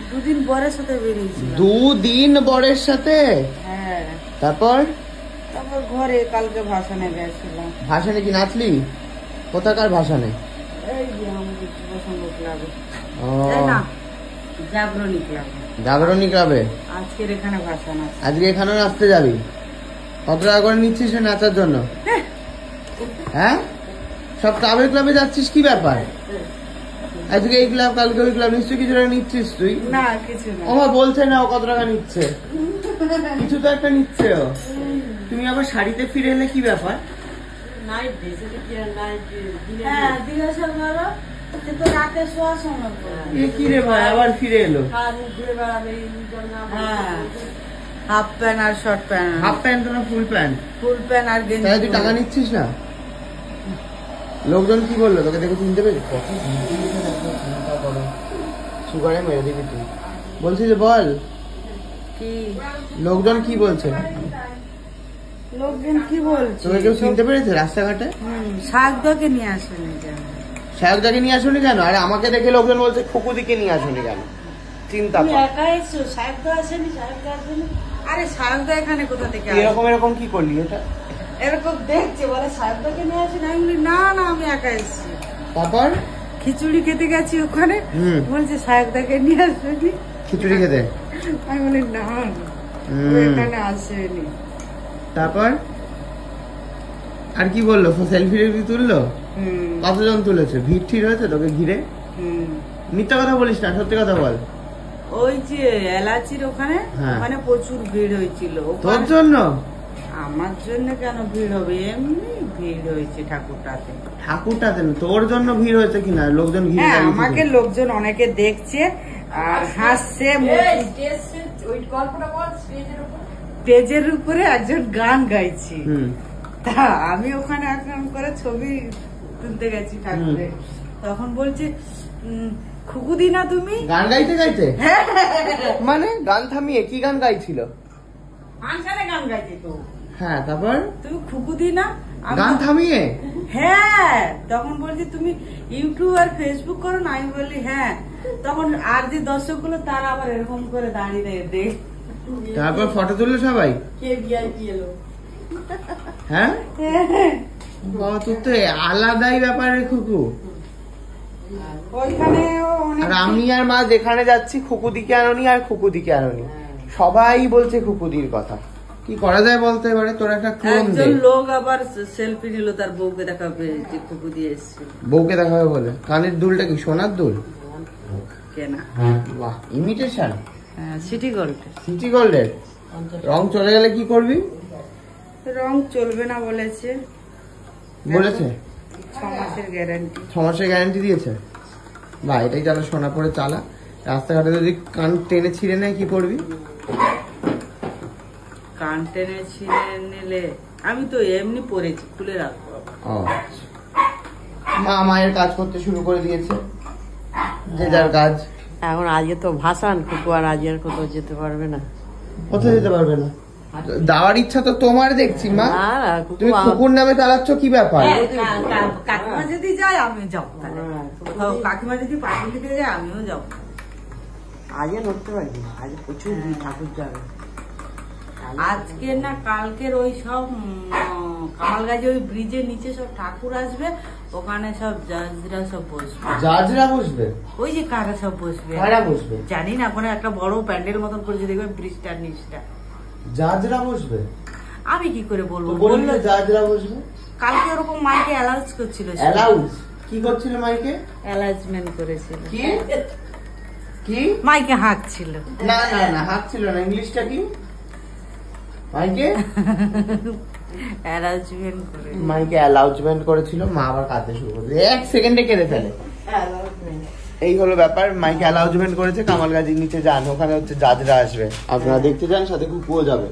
দুদিন বরের সাথে বেরিয়েছি। 2 দিন বরের সাথে? হ্যাঁ। তারপর ঘরে কালকে ভাসানে গেছিলাম। ভাসানে কি নাচলি? কোথাকার ভাসানে? এই যে আমাদের যুবসংঘ ক্লাবে। ও না, জাগরণী ক্লাবে। জাগরণী ক্লাবে আজকের এখানে ভাসান আছে। আজকে এখানে নাচতে যাবি? কত টাকা করে নিচ্ছিস নাচার জন্য? হ্যাঁ, সব ক্লাবে যাচ্ছিস, কি ব্যাপার? আজকে এই ক্লাব, কালকে ওই ক্লাব, নিশ্চয়ই কিছু টাকা নিচ্ছিস তুই? না, কিছু না। আমার বলছে না ও কত টাকা নিচ্ছে, কিছু তো একটা নিচ্ছে ও। তুমি আবার শাড়িতে ফিরে এলে, কি ব্যাপার? কি রে ভাই, আবার ফিরে এলো? হাফ প্যান্ট আর শর্ট প্যান্ট। হাফ প্যান্ট না ফুল প্যান্ট? ফুল প্যান্ট আর গেঞ্জি। তুই টাকা নিচ্ছিস না? লোকজন কি বললো তোকে দেখে চিনতে পেরেছিস? সুগারে মেরে দিবি তুই। বলছি যে বল কি লোকজন কি বলছে? লোকজন কি বলছে? তোকে কেউ চিনতে পেরেছে রাস্তাঘাটে? শাকদাকে নিয়ে আসেনি কেন? শাকদাকে নিয়ে আসুনি কেন? আরে আমাকে দেখে লোকজন বলছে খুকুদিকে নিয়ে আসুনি কেন? চিন্তা কর। একা এসো, শাকদা আসেনি, শাকদা আসেনি। আরে শাকদা এখানে কোথা থেকে? এরকম কি করলি এটা? এরকম দেখছে, বলে শাকদাকে নিয়ে আসেনি। আমি বলি না না, আমি একা এসেছি। তারপর খিচুড়ি খেতে গেছি ওখানে, বলছে শাকদাকে নিয়ে আসেনি। খিচুড়ি খেতে? আমি বলি না, এখানে আসেনি। তারপর আর কি বললো? সেলফি তুললো? কতজন তুলেছে? ভিড় ঠিক হয়েছে তোকে ঘিরে? মিথ্যা কথা বলিস না, সত্যি কথা বল। ওই যে এলাচির ওখানে, ওখানে প্রচুর ভিড় হয়েছিল। তোর জন্য? আমার জন্য কেন ভিড় হবে? এমনি ভিড় হয়েছে ঠাকুরটাতে। ঠাকুরটাতে না, তোর জন্য ভিড় হয়েছে কিনা? লোকজন ঘিরে আমাকে লোকজন অনেকে দেখছে আর হাসছে। স্টেজের উপরে একজন গান গাইছে, তা আমি ওখানে একজন করে ছবি তুলতে গেছি ঠাকুরের। তখন বলছে খুকুদি না তুমি? গান গাইতে গাইতে? মানে গান থামিয়ে কি গান গাইছিল? ফাংশনে গান গাইছে তো। হ্যাঁ, তারপর তুমি খুকুদি না? গান থামিয়ে? হ্যাঁ। তখন বলছি তুমি ইউটিউব আর ফেসবুক করো না? আমি বললি হ্যাঁ। তখন আর যে দর্শক গুলো তারা আবার এরকম করে দাঁড়িয়ে দেখ। তারপর ফটো তুললো সবাই? কে ভিআইপি এলো? হ্যাঁ, বাবা তোর তো আলাদাই ব্যাপার রে খুকু। আর আমি আর মা যেখানে যাচ্ছি খুকুদিকে আনোনি আর খুকুদিকে আনোনি, সবাই বলছে খুকুদির কথা। কি করা যায় বলতে এবারে? তোর একটা ক্লোন দে। লোক আবার সেলফি নিল, তার বউকে দেখাবে যে খুকুদি এসেছে। বউকে দেখাবে বলে? কানের দুলটা কি সোনার দুল? কেনা? বাহ, ইমিটেশন। City gold. সিটি গোল্ডের? রং চলে গেলে কি করবি? রং চলবে না বলেছে। 6 মাসের গ্যারান্টি। 6 মাসের গ্যারান্টি দিয়েছে? বা এটাই চালা, সোনা পরে চালা। রাস্তাঘাটে যদি কান টেনে ছিঁড়ে নেয় কি করবি? কান টেনে ছিঁড়ে নিলে আমি তো এমনি পরেছি, খুলে রাখবো। মা মায়ের কাজ করতে শুরু করে দিয়েছে, যে যার কাজ। এখন আজকে তো ভাসান, খুকু আর আজকে আর কোথাও যেতে পারবে না। কোথায় যেতে পারবে না? যাওয়ার ইচ্ছা তো তোমার দেখছি মা। তুমি কুকুর নামে চালাচ্ছ, কি ব্যাপার? কাকিমা যদি যায় আমিও যাবো, কাকিমা যদি পাঠিয়ে দিতে যায় আমিও যাবো। আজকে নড়তে পারবি না, আজ প্রচুর ঠাকুর যাবে। আজকে না কালকের ওই সব কামালগাজী ওই ব্রিজের নিচে সব ঠাকুর আসবে, ওখানে সব জাজরা সব বসবে। জাজরা বসবে? ওই যে কারা সব বসবে। কারা বসবে জানি না, ওখানে একটা বড় প্যান্ডেল মতন করেছে, দেখবে ব্রিজটার নিচটা। জাজরা বসবে? আমি কি করে বলবো? বললো জাজরা বসবে। কালকে ওরকম মাইকে অ্যালাউন্স করছিল। অ্যালাউন্স কি করছিল? মাইকে অ্যালাউন্সমেন্ট করেছিল। কি কি? মাইকে হাঁকছিল। না না না, হাঁকছিল না। ইংলিশটা কি? মাইকে অ্যালাউন্সমেন্ট করে, মাইকে অ্যালাউন্সমেন্ট করেছিল। মা আবার কাঁদতে শুরু করে 1 সেকেন্ডে কেঁদে ফেলে। এই হলো ব্যাপার, মাইকে অ্যালাউন্সমেন্ট করেছে। কামালগাজীর নিচে যান, ওখানে হচ্ছে জাজরা আসবে, আপনারা দেখতে যান, সাথে কুকুও যাবে।